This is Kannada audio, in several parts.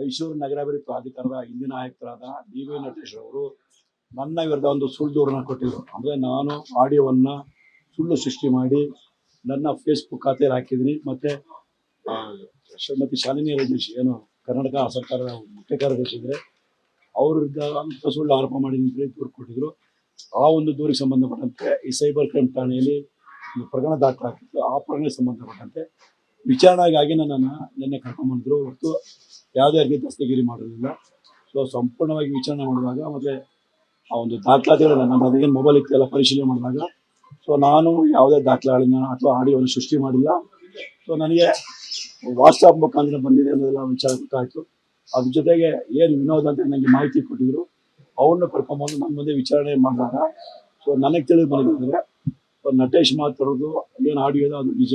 ಮೈಸೂರು ನಗರಾಭಿವೃದ್ಧಿ ಪ್ರಾಧಿಕಾರದ ಹಿಂದಿನ ಆಯುಕ್ತರಾದ ಡಿ.ವಿ. ನಟೇಶ್ ಅವರು ನನ್ನ ವಿರುದ್ಧ ಒಂದು ಸುಳ್ಳು ದೂರನ್ನು ಕೊಟ್ಟಿದ್ರು. ಅಂದರೆ ನಾನು ಆಡಿಯೋವನ್ನು ಸುಳ್ಳು ಸೃಷ್ಟಿ ಮಾಡಿ ನನ್ನ ಫೇಸ್ಬುಕ್ ಖಾತೆಯಲ್ಲಿ ಹಾಕಿದ್ದೀನಿ. ಮತ್ತು ಶ್ರೀಮತಿ ಶಾಲಿನಿ ರಜನೀಶ್ ಏನು ಕರ್ನಾಟಕ ಸರ್ಕಾರದ ಮುಖ್ಯ ಕಾರ್ಯದರ್ಶಿ ಇದ್ದಾರೆ, ಅವ್ರ ವಿರುದ್ಧ ಅಂತ ಸುಳ್ಳು ಆರೋಪ ಮಾಡಿ ದೂರು ಕೊಟ್ಟಿದ್ರು. ಆ ಒಂದು ದೂರಿಗೆ ಸಂಬಂಧಪಟ್ಟಂತೆ ಈ ಸೈಬರ್ ಕ್ರೈಮ್ ಠಾಣೆಯಲ್ಲಿ ಒಂದು ಪ್ರಕರಣ ದಾಖಲಾಗಿತ್ತು. ಆ ಪ್ರಕರಣಕ್ಕೆ ಸಂಬಂಧಪಟ್ಟಂತೆ ವಿಚಾರಣೆಗಾಗಿ ನನ್ನನ್ನು ನಿನ್ನೆ ಕರ್ಕೊಂಡ್ಬಂದಿದ್ರು. ಹೊರತು ಯಾವುದೇ ರೀತಿ ದಸ್ತಗಿರಿ ಮಾಡೋದಿಲ್ಲ. ಸೊ ಸಂಪೂರ್ಣವಾಗಿ ವಿಚಾರಣೆ ಮಾಡಿದಾಗ ಮತ್ತು ಆ ಒಂದು ದಾಖಲಾತಿಗಳು ನನ್ನ ಅದೇನು ಮೊಬೈಲ್ ಇತ್ತೆಲ್ಲ ಪರಿಶೀಲನೆ ಮಾಡಿದಾಗ ಸೊ ನಾನು ಯಾವುದೇ ದಾಖಲೆಗಳನ್ನ ಅಥವಾ ಆಡಿಯೋವನ್ನು ಸೃಷ್ಟಿ ಮಾಡಿಲ್ಲ. ಸೊ ನನಗೆ ವಾಟ್ಸಪ್ ಮುಖಾಂತರ ಬಂದಿದೆ ಅನ್ನೋದೆಲ್ಲ ವಿಚಾರ ಗೊತ್ತಾಯಿತು. ಅದ್ರ ಜೊತೆಗೆ ಏನು ವಿನೋದ್ ಅಂತ ನನಗೆ ಮಾಹಿತಿ ಕೊಟ್ಟಿದ್ರು, ಅವ್ರನ್ನ ಕರ್ಕೊಂಬಂದು ನನ್ನ ಮುಂದೆ ವಿಚಾರಣೆ ಮಾಡಿದಾಗ ಸೊ ನನಗೆ ತಿಳಿದು ಬಂದಿದ್ದಾರೆ ನಟೇಶ್ ಮಾತಾಡೋದು ಏನು ಆಡಿಯೋದು ಅದು ನಿಜ,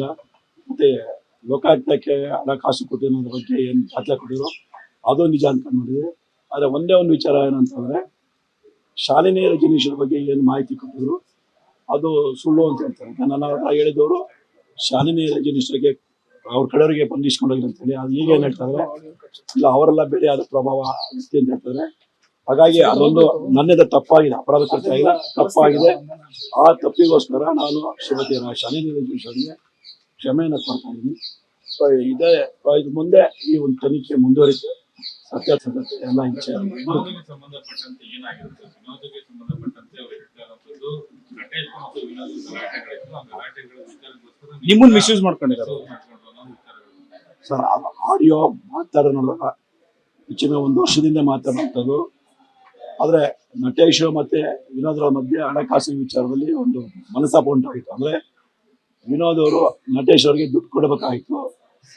ಮತ್ತು ಲೋಕಾಯುಕ್ತಕ್ಕೆ ಹಣಕಾಸು ಕೊಟ್ಟಿರೋದ್ರ ಬಗ್ಗೆ ಏನು ದಾಖಲೆ ಕೊಟ್ಟಿದ್ರು ಅದು ನಿಜ ಅಂತ ನೋಡಿದೆ. ಆದರೆ ಒಂದೇ ಒಂದು ವಿಚಾರ ಏನಂತಂದರೆ ಶಾಲಿನಿ ರಜನೀಶ್ವರ ಬಗ್ಗೆ ಏನು ಮಾಹಿತಿ ಕೊಟ್ಟಿದ್ರು ಅದು ಸುಳ್ಳು ಅಂತ ಹೇಳ್ತಾರೆ. ನನ್ನ ಹೇಳಿದವರು ಶಾಲಿನಿ ರಜನೀಶ್ವರಿಗೆ ಅವ್ರ ಕಡೆಯವರಿಗೆ ಬಂದಿಸ್ಕೊಂಡೋಗಿ ಅಂತೇಳಿ. ಅದು ಈಗ ಏನು ಹೇಳ್ತಾರೆ, ಇಲ್ಲ ಅವರೆಲ್ಲ ಬೇರೆ ಆದ ಪ್ರಭಾವ ವ್ಯಕ್ತಿ ಅಂತ ಹೇಳ್ತಾರೆ. ಹಾಗಾಗಿ ಅದೊಂದು ನನ್ನಿಂದ ತಪ್ಪಾಗಿದೆ, ಅಪರಾಧ ಕೃತ್ಯ ಆಗಿಲ್ಲ, ತಪ್ಪಾಗಿದೆ. ಆ ತಪ್ಪಿಗೋಸ್ಕರ ನಾನು ಶ್ರೀಮತಿ ಶಾಲಿನಿ ರಜನೀಶ್ವರಿಗೆ ಕ್ಷಮೆಯನ್ನು ಕೊಡ್ತಾ ಇದ್ದೀನಿ. ಸೊ ಇದೇ ಇದು ಮುಂದೆ ಈ ಒಂದು ತನಿಖೆ ಮುಂದುವರಿತು. ಸತ್ಯಾಸತ್ಯತೆ ಎಲ್ಲ ಇಚ್ಛೆ ಸಂಬಂಧಪಟ್ಟಂತೆ ಏನಾಗಿರುತ್ತೆ, ವಿನೋದಕ್ಕೆ ಸಂಬಂಧಪಟ್ಟಂತೆ ಅವರು ಹೇಳ್ತಾರಂಥದ್ದು ನಟೇಶ್ ಮತ್ತು ವಿನೋದ್ ಗಲಾಟೆಗಳಿತ್ತು. ಆ ಗಲಾಟೆಗಳ ವಿಚಾರಕ್ಕೋಸ್ಕರ ನಿಮ್ಮನ್ನು ಮಿಸ್ಯೂಸ್ ಮಾಡ್ಕೊಂಡಿದ್ದಾರೆ ಸರ್. ಆಡಿಯೋ ಮಾತಾಡೋದಾಗ ಹೆಚ್ಚಿನ 1 ವರ್ಷದಿಂದ ಮಾತಾಡುವಂಥದ್ದು. ಆದರೆ ನಟೇಶ್ ಮತ್ತು ವಿನೋದ್ರ ಮಧ್ಯೆ ಹಣಕಾಸಿನ ವಿಚಾರದಲ್ಲಿ ಒಂದು ಮನಸ್ತಾಪ ಉಂಟಾಗಿತ್ತು. ಅಂದರೆ ವಿನೋದ್ ಅವರು ನಟೇಶ್ ಅವರಿಗೆ ದುಡ್ಡು ಕೊಡಬೇಕಾಗಿತ್ತು.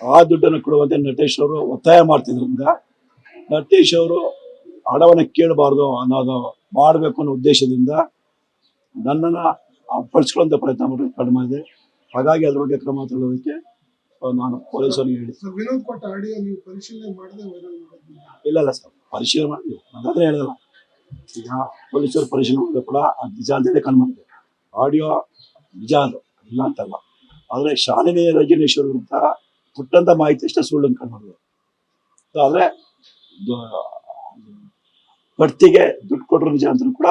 ಆ ದುಡ್ಡನ್ನು ಕೊಡುವಂತೆ ನಟೇಶ್ ಅವರು ಒತ್ತಾಯ ಮಾಡ್ತಿದ್ರಿಂದ ನಟೇಶ್ ಅವರು ಹಣವನ್ನು ಕೇಳಬಾರ್ದು ಅನ್ನೋದು ಮಾಡಬೇಕು ಅನ್ನೋ ಉದ್ದೇಶದಿಂದ ನನ್ನನ್ನು ಪಡಿಸ್ಕೊಳ್ಳುವಂಥ ಪ್ರಯತ್ನ ಮಾಡಿ ಕಡಿಮೆ ಇದೆ. ಹಾಗಾಗಿ ಅದ್ರ ಬಗ್ಗೆ ಕ್ರಮ ತಗೊಳ್ಳೋದಕ್ಕೆ ನಾನು ಪೊಲೀಸರಿಗೆ ಹೇಳಿ. ಇಲ್ಲ ಸರ್, ಪರಿಶೀಲನೆ ಮಾಡಿದ್ವಿ. ಅದಾದ್ರೆ ಹೇಳಿದಲ್ಲ, ಈಗ ಪೊಲೀಸರು ಪರಿಶೀಲನೆ ಮಾಡಿದ್ರು ಕೂಡ ಅದು ನಿಜ ಅಂತೇಳಿ ಕಂಡುಬಂದಿದೆ. ಆಡಿಯೋ ನಿಜ ಅದು ಇಲ್ಲ ಅಂತಲ್ಲ. ಆದರೆ ಶಾಲಿನಿ ರಜನೀಶ್ವರ ವಿರುದ್ಧ ಪುಟ್ಟಂತ ಮಾಹಿತಿ ಅಷ್ಟೇ ಸುಳ್ಳು ಕಂಡುಬಂದಿದೆ. ಆದರೆ ಬಡ್ತಿಗೆ ದುಡ್ಡು ಕೊಟ್ಟರು ನಿಜ ಅಂತ ಕೂಡ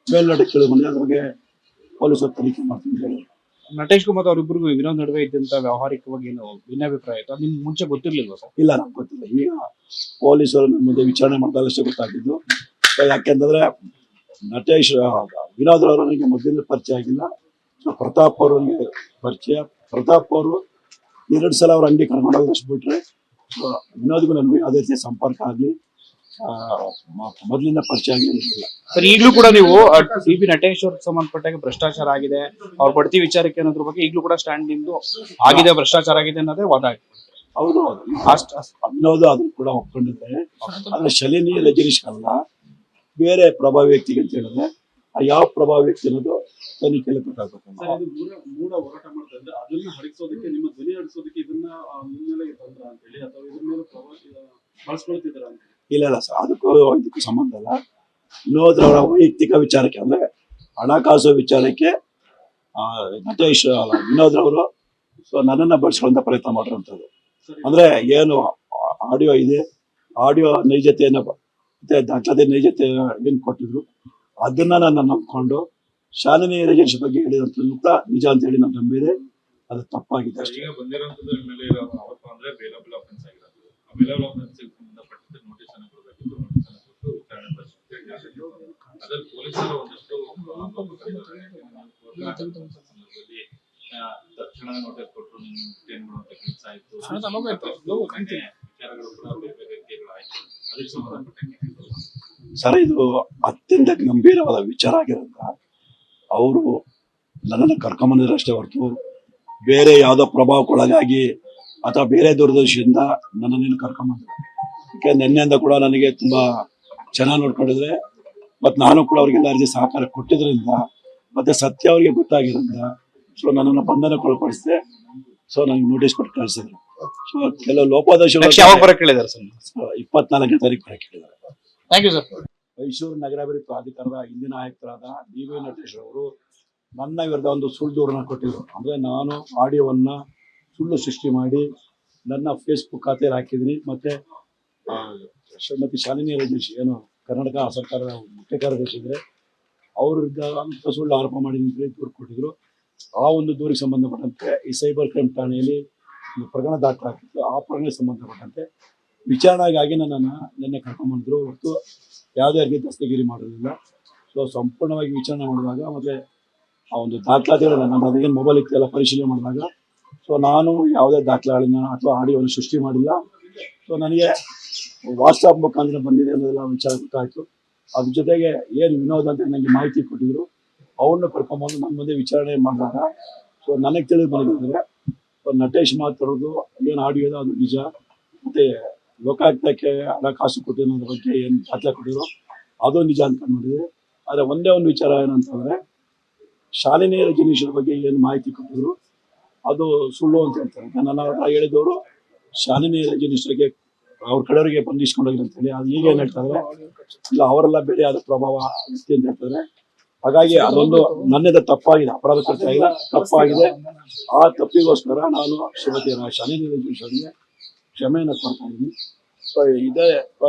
ಮೇಲ್ನೋಟ ಕೇಳಿ ಬಂದಿದೆ. ಅದ್ರ ಬಗ್ಗೆ ಪೊಲೀಸರು ತನಿಖೆ ಮಾಡ್ತಿದ್ದಾರೆ. ನಟೇಶ್ ಕುಮಾರ್ ಅವರಿಬ್ಬರಿಗೂ ವಿನೋದ್ ನಡುವೆ ಇದ್ದಂತ ವ್ಯವಹಾರಿಕವಾಗಿ ಏನು ಭಿನ್ನಾಭಿಪ್ರಾಯ ಇತ್ತು, ಅದು ನಿಮ್ಗೆ ಮುಂಚೆ ಗೊತ್ತಿರ್ಲಿಲ್ವಾ ಸರ್? ಇಲ್ಲ, ನಮ್ಗೆ ಗೊತ್ತಿಲ್ಲ. ಈಗ ಪೊಲೀಸರು ನನ್ನ ಮುಂದೆ ವಿಚಾರಣೆ ಮಾಡಿದಾಗಷ್ಟೇ ಗೊತ್ತಾಗಿದ್ದು. ಯಾಕೆಂತಂದ್ರೆ ನಟೇಶ್ ವಿನೋದ್ ಅವರು ನನಗೆ ಮೊದಲಿಂದ ಪರಿಚಯ ಆಗಿಲ್ಲ. ಪ್ರತಾಪ್ ಅವರಿಗೆ ಪರಿಚಯ. ಪ್ರತಾಪ್ ಅವರು 2 ಸಲ ಅವ್ರ ಅಂಗಡಿ ಕರ್ಕೊಂಡೋಗಷ್ಟು ಬಿಟ್ರೆ ವಿನೋದ್ಗೂ ನನಗೂ ಯಾವುದೇ ರೀತಿಯ ಸಂಪರ್ಕ ಆಗಲಿ ಮೊದಲಿಂದ ಪರಿಚಯ ಆಗಿರಲಿಲ್ಲ. ಸರ್, ಈಗಲೂ ಕೂಡ ನೀವು ಡಿ.ಬಿ. ನಟೇಶ್ ಅವ್ರಿಗೆ ಸಂಬಂಧಪಟ್ಟಾಗ ಭ್ರಷ್ಟಾಚಾರ ಆಗಿದೆ, ಅವ್ರ ಬಡ್ತಿ ವಿಚಾರಕ್ಕೆ ಅನ್ನೋದ್ರ ಬಗ್ಗೆ ಈಗಲೂ ಕೂಡ ಸ್ಟ್ಯಾಂಡ್ ನಿಂದು ಆಗಿದೆ, ಭ್ರಷ್ಟಾಚಾರ ಆಗಿದೆ ಅನ್ನೋದೇ ವಾದ ಆಗಿದೆ. ಹೌದು, ವಿನೋದ್ ಅದನ್ನು ಕೂಡ ಒಪ್ಕೊಂಡಿದ್ದಾರೆ. ಆದ್ರೆ ಶಾಲಿನಿ ರಜನೀಶ್ ಅಲ್ಲ, ಬೇರೆ ಪ್ರಭಾವಿ ವ್ಯಕ್ತಿಗೆ ಅಂತ ಹೇಳಿದ್ರೆ ಯಾವ ಪ್ರಭಾವಿ ವ್ಯಕ್ತಿ ಅನ್ನೋದು ತನಿಖೆಯಲ್ಲಿ ಗೊತ್ತಾಗಬೇಕು. ಮೂಢ ಹೋರಾಟ ಮಾಡ್ತಾ ಇದ್ರೆ ಅದನ್ನ ಹರಿಸೋದಕ್ಕೆ, ನಿಮ್ಮ ಧ್ವನಿ ಹರಿಸೋದಕ್ಕೆ ಇದನ್ನ ಮುನ್ನೆಲೆ ತಂದ್ರ ಅಂತ ಹೇಳಿ ಅಥವಾ ಇದ್ರ ಮೇಲೆ ಬಳಸ್ಕೊಳ್ತಿದಾರ ಅಂತ? ಇಲ್ಲ ಸರ್, ಇದಕ್ಕೂ ಸಂಬಂಧ ಇಲ್ಲ. ವಿನೋದ್ ಅವರ ವೈಯಕ್ತಿಕ ವಿಚಾರಕ್ಕೆ, ಅಂದ್ರೆ ಹಣಕಾಸು ವಿಚಾರಕ್ಕೆ ನಟೇಶ್ ವಿನೋದ್ ಅವರು ಸೊ ನನ್ನನ್ನು ಬಳಸ್ಕೊಳ್ಳುವಂತ ಪ್ರಯತ್ನ ಮಾಡಿರುವಂಥದ್ದು. ಅಂದ್ರೆ ಏನು ಆಡಿಯೋ ಇದೆ, ಆಡಿಯೋ ನೈಜತೆಯನ್ನು ಮತ್ತೆ ದಾಖಲಾತಿ ನೈಜತೆ ಏನು ಕೊಟ್ಟಿದ್ರು ಅದನ್ನ ನಾನು ನಂಬಿಕೊಂಡು ಶಾಲಿನಿ ರಜನೀಶ್ ಬಗ್ಗೆ ಹೇಳಿದಂಥದ್ದು ಕೂಡ ನಿಜ ಅಂತ ಹೇಳಿ ನಾನು ನಂಬಿದೆ. ಅದು ತಪ್ಪಾಗಿದೆ ಅಷ್ಟೇ. ಈಗ ಬಂದಿರೋಂಥದ್ದು ಮೇಲೆ ಇರೋ ಆರೋಪ ಅಂದ್ರೆ ಬೇಲಬಲ್ ಆಫೆನ್ಸ್ ಆಗಿರೋದು. ಆ ಬೇಲಬಲ್ ಆಫೆನ್ಸ್ ಸಂಬಂಧಪಟ್ಟಂತೆ ನೋಟಿಸ್ ಅನ್ನು ಕೊಡಬೇಕಿತ್ತು. ನೋಟಿಸ್ ಅನ್ನು ಕೊಟ್ಟು ವಿಚಾರಣೆ ನಡೆಸಬೇಕು. ಅದರಲ್ಲಿ ಪೊಲೀಸರು ಒಂದಷ್ಟು ಸಂದರ್ಭದಲ್ಲಿ ತಕ್ಷಣ ನೋಟಿಸ್ ಕೊಟ್ಟರು, ನಿಮ್ಗೆ ಟೇನ್ ಮಾಡುವಂತ ಕೆಲಸ ಆಯ್ತು. ವಿಚಾರಗಳು ಕೂಡ ಬೇರೆ ಬೇರೆ ರೀತಿಗಳು ಆಯ್ತು. ಅದಕ್ಕೆ ಸಂಬಂಧಪಟ್ಟಂಗೆ ಸರ್, ಇದು ಅತ್ಯಂತ ಗಂಭೀರವಾದ ವಿಚಾರ ಆಗಿರೋದ್ರಿಂದ ಅವರು ನನ್ನನ್ನು ಕರ್ಕೊಂಬಂದಿದ್ರು ಅಷ್ಟೇ ಹೊರತು ಬೇರೆ ಯಾವುದೋ ಪ್ರಭಾವಕ್ಕೊಳಗಾಗಿ ಅಥವಾ ಬೇರೆ ದೂರದರ್ಶಿಯಿಂದ ನನ್ನನ್ನು ಕರ್ಕೊಂಬಂದ್ರು. ಯಾಕೆ ನಿನ್ನೆಯಿಂದ ಕೂಡ ನನಗೆ ತುಂಬಾ ಚೆನ್ನಾಗಿ ನೋಡ್ಕೊಂಡಿದ್ರೆ ಮತ್ತು ನಾನು ಕೂಡ ಅವ್ರಿಗೆಲ್ಲ ರೀತಿ ಸಹಕಾರ ಕೊಟ್ಟಿದ್ರಿಂದ ಮತ್ತೆ ಸತ್ಯ ಅವರಿಗೆ ಗೊತ್ತಾಗಿರೋದ್ರಿಂದ ಸೊ ನನ್ನನ್ನು ಬಂಧನಕ್ಕೊಳಪಡಿಸಿದೆ. ಸೊ ನನಗೆ ನೋಟಿಸ್ ಕೊಟ್ಟು ಕಳಿಸಿದ್ರು. ಸೊ ಕೆಲವು ಲೋಪದೋಷಗಳು 24ನೇ ತಾರೀಕು ಬರಕ್ಕೆ ಹೇಳಿದ್ದಾರೆ. Thank you sir. ಮೈಸೂರು ನಗರಾಭಿವೃದ್ಧಿ ಪ್ರಾಧಿಕಾರದ ಹಿಂದಿನ ಆಯುಕ್ತರಾದ ಡಿ.ವಿ. ನಟೇಶ್ ಅವರು ನನ್ನ ವಿರುದ್ಧ ಒಂದು ಸುಳ್ಳು ದೂರನ್ನು ಕೊಟ್ಟಿದ್ರು. ಅಂದರೆ ನಾನು ಆಡಿಯೋವನ್ನು ಸುಳ್ಳು ಸೃಷ್ಟಿ ಮಾಡಿ ನನ್ನ ಫೇಸ್ಬುಕ್ ಖಾತೆಯಲ್ಲಿ ಹಾಕಿದ್ದೀನಿ. ಮತ್ತು ಶ್ರೀಮತಿ ಶಾಲಿನಿ ರಜನೀಶ್ ಏನು ಕರ್ನಾಟಕ ಸರ್ಕಾರದ ಮುಖ್ಯ ಕಾರ್ಯದರ್ಶಿ ಇದ್ದಾರೆ, ಅವ್ರ ವಿರುದ್ಧ ಅಂತ ಸುಳ್ಳು ಆರೋಪ ಮಾಡಿ ದೂರು ಕೊಟ್ಟಿದ್ರು. ಆ ಒಂದು ದೂರಿಗೆ ಸಂಬಂಧಪಟ್ಟಂತೆ ಈ ಸೈಬರ್ ಕ್ರೈಮ್ ಠಾಣೆಯಲ್ಲಿ ಒಂದು ಪ್ರಕರಣ ದಾಖಲಾಗಿತ್ತು. ಆ ಪ್ರಕರಣಕ್ಕೆ ಸಂಬಂಧಪಟ್ಟಂತೆ ವಿಚಾರಣೆಗಾಗಿ ನನ್ನನ್ನು ನಿನ್ನೆ ಕರ್ಕೊಂಡ್ಬಂದ್ರು ಹೊರತು ಯಾವುದೇ ರೀತಿ ದಸ್ತಗಿರಿ ಮಾಡೋದಿಲ್ಲ. ಸೊ ಸಂಪೂರ್ಣವಾಗಿ ವಿಚಾರಣೆ ಮಾಡಿದಾಗ ಮತ್ತು ಆ ಒಂದು ದಾಖಲಾತಿಗಳನ್ನ ನನ್ನ ಅದೇನು ಮೊಬೈಲ್ ಇತ್ತೆಲ್ಲ ಪರಿಶೀಲನೆ ಮಾಡಿದಾಗ ಸೊ ನಾನು ಯಾವುದೇ ದಾಖಲೆಗಳನ್ನ ಅಥವಾ ಆಡಿಯೋವನ್ನು ಸೃಷ್ಟಿ ಮಾಡಿಲ್ಲ. ಸೊ ನನಗೆ ವಾಟ್ಸಪ್ ಮುಖಾಂತರ ಬಂದಿದೆ ಅನ್ನೋದೆಲ್ಲ ವಿಚಾರ ಗೊತ್ತಾಯಿತು. ಅದ್ರ ಜೊತೆಗೆ ಏನು ವಿನೋದ್ ಅಂತ ನನಗೆ ಮಾಹಿತಿ ಕೊಟ್ಟಿದ್ರು, ಅವ್ರನ್ನ ಕರ್ಕೊಂಬಂದು ನನ್ನ ಮುಂದೆ ವಿಚಾರಣೆ ಮಾಡಿದಾಗ ಸೊ ನನಗೆ ತಿಳಿದು ಬಂದಿದ್ದಾರೆ ನಟೇಶ್ ಮಾತಾಡೋದು ಏನು ಆಡಿಯೋದು ಅದು ನಿಜ, ಮತ್ತು ಲೋಕಾಯುಕ್ತಕ್ಕೆ ಹಣಕಾಸು ಕೊಟ್ಟಿರೋದ್ರ ಬಗ್ಗೆ ಏನು ದಾಖಲೆ ಕೊಟ್ಟಿರೋ ಅದು ನಿಜ ಅಂತ ನೋಡಿದೆ. ಆದರೆ ಒಂದೇ ಒಂದು ವಿಚಾರ ಏನಂತಂದರೆ ಶಾಲಿನಿ ರಜನೀಶ್ವರ ಬಗ್ಗೆ ಏನು ಮಾಹಿತಿ ಕೊಟ್ಟಿದ್ರು ಅದು ಸುಳ್ಳು ಅಂತ ಹೇಳ್ತಾರೆ. ನನ್ನ ಹತ್ರ ಹೇಳಿದವರು ಶಾಲಿನಿ ರಜನೀಶ್ವರಿಗೆ ಅವ್ರ ಕಡೆಯವರಿಗೆ ಬಂದಿಸ್ಕೊಂಡೋಗಿ ಅಂತೇಳಿ, ಅದು ಈಗ ಏನು ಹೇಳ್ತಾರೆ ಇಲ್ಲ ಅವರೆಲ್ಲ ಬೇರೆ ಆದ ಪ್ರಭಾವ ವ್ಯಕ್ತಿ ಅಂತ ಹೇಳ್ತಾರೆ. ಹಾಗಾಗಿ ಅದೊಂದು ನನ್ನಿಂದ ತಪ್ಪಾಗಿದೆ, ಅಪರಾಧ ಕೃತ್ಯ ಆಗಿಲ್ಲ, ತಪ್ಪಾಗಿದೆ. ಆ ತಪ್ಪಿಗೋಸ್ಕರ ನಾನು ಶ್ರೀಮತಿ ಶಾಲಿನಿ ರಜನೀಶ್ವರಿಗೆ ಕ್ಷಮೆಯನ್ನು ಕೊಡ್ತಾ ಇದ್ದೀನಿ. ಸೊ ಇದೇ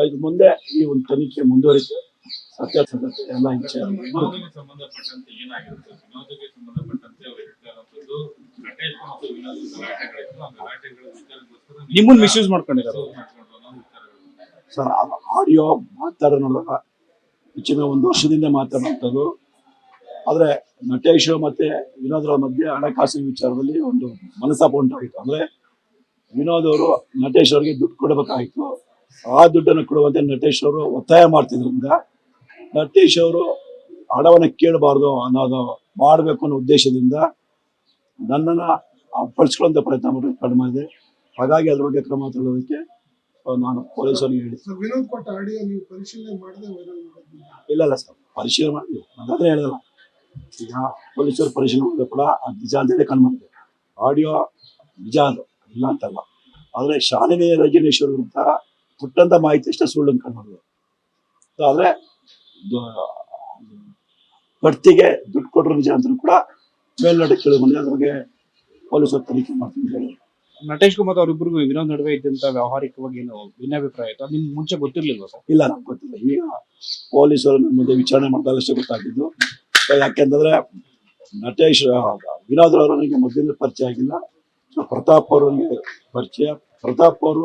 ಇದು ಮುಂದೆ ಈ ಒಂದು ತನಿಖೆ ಮುಂದುವರಿತು, ಸತ್ಯಾಸತ್ಯತೆ ಎಲ್ಲ ಇಚ್ಛೆ. ವಿನೋದಕ್ಕೆ ಸಂಬಂಧಪಟ್ಟಂತೆ ಏನಾಗಿರುತ್ತೆ, ವಿನೋದಕ್ಕೆ ಸಂಬಂಧಪಟ್ಟಂತೆ ಅವ್ರು ಹೇಳ್ತಾ ಇರೋದು ನಟೇಶ್ ಮತ್ತು ವಿನೋದ್ ಗಲಾಟೆಗಳಿತ್ತು. ಆ ಗಲಾಟೆಗಳ ವಿಚಾರಕ್ಕೋಸ್ಕರ ನಿಮ್ಮನ್ನ ಮಿಸ್ಯೂಸ್ ಮಾಡ್ಕೊಂಡಿದ್ದಾರೆ. ಸರ್ ಆಡಿಯೋ ಮಾತಾಡೋ ನೋಡುವಾಗ ಹೆಚ್ಚಿನ 1 ವರ್ಷದಿಂದ ಮಾತಾಡುವಂಥದ್ದು. ಆದರೆ ನಟೇಶ್ ಮತ್ತು ವಿನೋದ್ರ ಮಧ್ಯೆ ಹಣಕಾಸಿನ ವಿಚಾರದಲ್ಲಿ ಒಂದು ಮನಸ್ತಾಪ ಉಂಟಾಗಿತ್ತು. ಅಂದರೆ ವಿನೋದ್ ಅವರು ನಟೇಶ್ ಅವರಿಗೆ ದುಡ್ಡು ಕೊಡಬೇಕಾಗಿತ್ತು. ಆ ದುಡ್ಡನ್ನು ಕೊಡುವಂತೆ ನಟೇಶ್ ಅವರು ಒತ್ತಾಯ ಮಾಡ್ತಿದ್ರಿಂದ ನಟೇಶ್ ಅವರು ಹಣವನ್ನು ಕೇಳಬಾರ್ದು ಅನ್ನೋದು ಮಾಡಬೇಕು ಅನ್ನೋ ಉದ್ದೇಶದಿಂದ ನನ್ನನ್ನು ಬಳಸ್ಕೊಳ್ಳುವಂಥ ಪ್ರಯತ್ನ ಕಡಿಮೆ ಇದೆ. ಹಾಗಾಗಿ ಅದ್ರ ಬಗ್ಗೆ ಕ್ರಮ ತಗೊಳ್ಳೋದಕ್ಕೆ ನಾನು ಪೊಲೀಸರಿಗೆ ಹೇಳಿ. ವಿನೋದ್ ಕೊಟ್ಟ ಆಡಿಯೋ ನೀವು ಪರಿಶೀಲನೆ ಮಾಡದೆ ವೈರಲ್ ಮಾಡೋದು? ಇಲ್ಲ ಸರ್, ಪರಿಶೀಲನೆ ಮಾಡಿದ್ವಿ, ನಾನಾದ್ರೆ ಹೇಳಿದಲ್ಲ. ಈಗ ಪೊಲೀಸರು ಪರಿಶೀಲನೆ ಮಾಡಿದ್ರೆ ಕೂಡ ಅದು ನಿಜ ಅಂತೇಳಿ ಕಂಡುಬಂದಿದೆ. ಆಡಿಯೋ ನಿಜ ಅದು ಇಲ್ಲ ಅಂತಲ್ಲ. ಆದರೆ ಶಾಲಿನಿ ರಜನೀಶ್ವರ ವಿರುದ್ಧ ಪುಟ್ಟಂತ ಮಾಹಿತಿ ಅಷ್ಟೇ ಸುಳ್ಳು ಅಂತ ಕಂಡುಬಂದಿದೆ. ಆದರೆ ಬಡ್ತಿಗೆ ದುಡ್ಡು ಕೊಟ್ಟರು ನಿಜ ಅಂತ ಕೂಡ ಮೇಲ್ನೋಟಕ್ಕೆ ಕೇಳಿ ಬಂದಿದೆ. ಅದ್ರ ಬಗ್ಗೆ ಪೊಲೀಸರು ತನಿಖೆ ಮಾಡ್ತೀನಿ ಹೇಳಿ. ನಟೇಶ್ ಕುಮಾರ್ ಅವರಿಬ್ಬರಿಗೂ ವಿನೋದ್ ನಡುವೆ ಇದ್ದಂತ ವ್ಯವಹಾರಿಕವಾಗಿ ಏನು ಭಿನ್ನಾಭಿಪ್ರಾಯ ಇತ್ತು, ಅದು ನಿಮ್ಗೆ ಮುಂಚೆ ಗೊತ್ತಿರ್ಲಿಲ್ವಾ ಸರ್? ಇಲ್ಲ, ನಮ್ಗೆ ಗೊತ್ತಿಲ್ಲ. ಈಗ ಪೊಲೀಸರು ನನ್ನ ಮುಂದೆ ವಿಚಾರಣೆ ಮಾಡಿದಾಗ ಅಷ್ಟೇ ಗೊತ್ತಾಗಿದ್ದು. ಯಾಕೆಂತಂದ್ರೆ ನಟೇಶ್ ವಿನೋದ್ ಅವರು ನನಗೆ ಮೊದಲಿಂದ ಪರಿಚಯ ಆಗಿಲ್ಲ. ಸೊ ಪ್ರತಾಪ್ ಅವರಿಗೆ ಪರಿಚಯ. ಪ್ರತಾಪ್ ಅವರು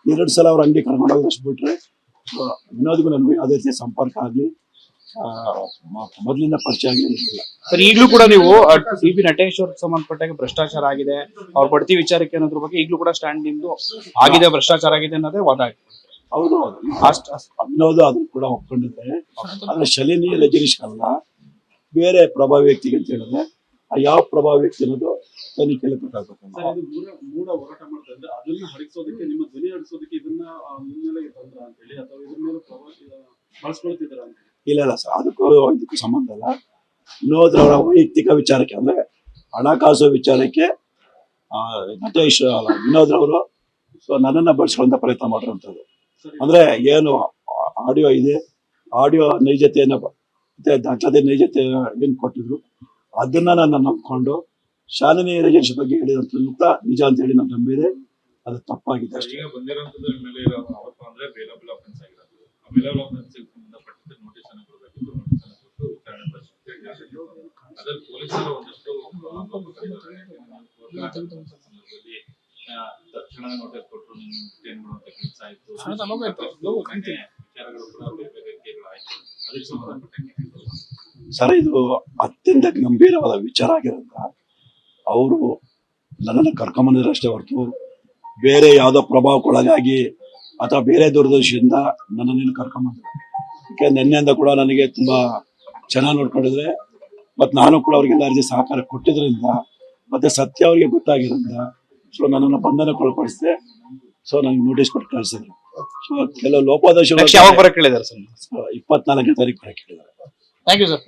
2 ಸಲ ಅವ್ರ ಅಂಗಡಿ ಕರ್ಕೊಂಡೋಗಿ ಅಷ್ಟು ಬಿಟ್ರೆ ವಿನೋದ್ಗೂ ನನಗೂ ಯಾವುದೇ ರೀತಿಯ ಸಂಪರ್ಕ ಆಗಲಿ ಮೊದಲಿಂದ ಪರಿಚಯ ಆಗಿರಲಿಲ್ಲ. ಸರ್ ಈಗಲೂ ಕೂಡ ನೀವು ಟಿ.ಬಿ. ನಟೇಶ್ ಅವ್ರಿಗೆ ಸಂಬಂಧಪಟ್ಟಾಗ ಭ್ರಷ್ಟಾಚಾರ ಆಗಿದೆ, ಅವ್ರ ಬಡ್ತಿ ವಿಚಾರಕ್ಕೆ ಅನ್ನೋದ್ರ ಬಗ್ಗೆ ಈಗಲೂ ಕೂಡ ಸ್ಟ್ಯಾಂಡ್ ನಿಂದು ಆಗಿದೆ, ಭ್ರಷ್ಟಾಚಾರ ಆಗಿದೆ ಅನ್ನೋದೇ ವಾದ ಆಗಿದೆ. ಹೌದು, ವಿನೋದ್ ಅದನ್ನು ಕೂಡ ಒಪ್ಕೊಂಡಿದ್ದಾರೆ. ಆದ್ರೆ ಶಾಲಿನಿ ರಜನೀಶ್ ಅಲ್ಲ, ಬೇರೆ ಪ್ರಭಾವಿ ವ್ಯಕ್ತಿಗೆ ಅಂತ ಹೇಳಿದ್ರೆ ಆ ಯಾವ ಪ್ರಭಾವಿ ವ್ಯಕ್ತಿ ಅನ್ನೋದು ತನಿಖೆಯಲ್ಲಿ ಗೊತ್ತಾಗಬೇಕು. ಮೂಡ ಹೋರಾಟ ಮಾಡ್ತಾ ಇದ್ರೆ ಅದನ್ನ ಹರಿಸೋದಕ್ಕೆ, ನಿಮ್ಮ ಧ್ವನಿ ಹರಿಸೋದಕ್ಕೆ ಇದನ್ನ ಮುನ್ನೆಲೆ ತಂದ್ರ ಅಂತ ಹೇಳಿ ಅಥವಾ ಇದ್ರ ಮೇಲೆ ಬಳಸ್ಕೊಳ್ತಿದಾರ ಅಂತ? ಇಲ್ಲ ಸರ್, ಇದಕ್ಕೂ ಸಂಬಂಧ ಇಲ್ಲ. ವಿನೋದ್ ಅವರ ವೈಯಕ್ತಿಕ ವಿಚಾರಕ್ಕೆ ಅಂದ್ರೆ ಹಣಕಾಸು ವಿಚಾರಕ್ಕೆ ನಟೇಶ್ ವಿನೋದ್ ಅವರು ಸೊ ನನ್ನನ್ನು ಬಳಸ್ಕೊಳ್ಳುವಂತ ಪ್ರಯತ್ನ ಮಾಡಿರುವಂಥದ್ದು. ಅಂದ್ರೆ ಏನು ಆಡಿಯೋ ಇದೆ, ಆಡಿಯೋ ನೈಜತೆಯನ್ನು ಮತ್ತೆ ದಾಖಲಾತಿ ನೈಜತೆ ಏನು ಕೊಟ್ಟಿದ್ರು ಅದನ್ನ ನಾನು ನಂಬ್ಕೊಂಡು ಶಾಲಿನಿ ರಜನೀಶ್ ಬಗ್ಗೆ ಹೇಳಿದಂಥದ್ದು ಕೂಡ ನಿಜ ಅಂತ ಹೇಳಿ ನಾನು ನಂಬಿದೆ. ಅದು ತಪ್ಪಾಗಿದೆ ಅಷ್ಟೇ. ಈಗ ಬಂದಿರೋಂಥದ್ದು ಮೇಲೆ ಇರೋ ಆರೋಪ ಅಂದ್ರೆ ಬೇಲಬಲ್ ಅಫೆನ್ಸ್ ಆಗಿರೋದು. ಆ ಬೇಲಬಲ್ ಅಫೆನ್ಸ್ ಸಂಬಂಧಪಟ್ಟಂತೆ ನೋಟಿಸ್ ಅನ್ನು ಕೊಡಬೇಕಿತ್ತು. ನೋಟಿಸ್ ಅನ್ನು ಕೊಟ್ಟು ವಿಚಾರಣೆ ನಡೆಸಬೇಕು. ಅದ್ರಲ್ಲಿ ಪೊಲೀಸರು ಒಂದಷ್ಟು ಸಂದರ್ಭದಲ್ಲಿ ತಕ್ಷಣ ನೋಟಿಸ್ ಕೊಟ್ಟರು, ನಿಮ್ಗೆ ಟೆನ್ ಮಾಡುವಂತ ಕೆಲಸ ಆಯ್ತು, ವಿಚಾರಗಳು ಕೂಡ ಬೇರೆ ಬೇರೆ ಕೇಳುಗಳಾಯ್ತು. ಅದಕ್ಕೆ ಸಂಬಂಧಪಟ್ಟಂಗೆ ಸರ್, ಇದು ಅತ್ಯಂತ ಗಂಭೀರವಾದ ವಿಚಾರ ಆಗಿರೋದ್ರಿಂದ ಅವರು ನನ್ನನ್ನು ಕರ್ಕೊಂಬಂದಿದ್ರು ಅಷ್ಟೇ ಹೊರತು ಬೇರೆ ಯಾವುದೋ ಪ್ರಭಾವಕ್ಕೊಳಗಾಗಿ ಅಥವಾ ಬೇರೆ ದುರ್ದರ್ಶಿಯಿಂದ ನನ್ನನ್ನು ಕರ್ಕೊಂಬಂದ್ರು. ಯಾಕೆ ನಿನ್ನೆಯಿಂದ ಕೂಡ ನನಗೆ ತುಂಬಾ ಚೆನ್ನಾಗಿ ನೋಡ್ಕೊಂಡಿದ್ರೆ ಮತ್ತು ನಾನು ಕೂಡ ಅವ್ರಿಗೆಲ್ಲ ರೀತಿ ಸಹಕಾರ ಕೊಟ್ಟಿದ್ರಿಂದ ಮತ್ತೆ ಸತ್ಯ ಅವರಿಗೆ ಗೊತ್ತಾಗಿರೋದ್ರಿಂದ ಸೊ ನನ್ನನ್ನು ಬಂಧನಕ್ಕೊಳಪಡಿಸಿದೆ. ಸೊ ನನಗೆ ನೋಟಿಸ್ ಕೊಟ್ಟು ಕಳಿಸಿದ್ರು. ಸೊ ಕೆಲವು ಲೋಪದೋಷಗಳು 24ನೇ ತಾರೀಕು ಬರಕ್ಕೆ ಹೇಳಿದ್ದಾರೆ. ಕೇಳಿದ್ದಾರೆ. Thank you sir.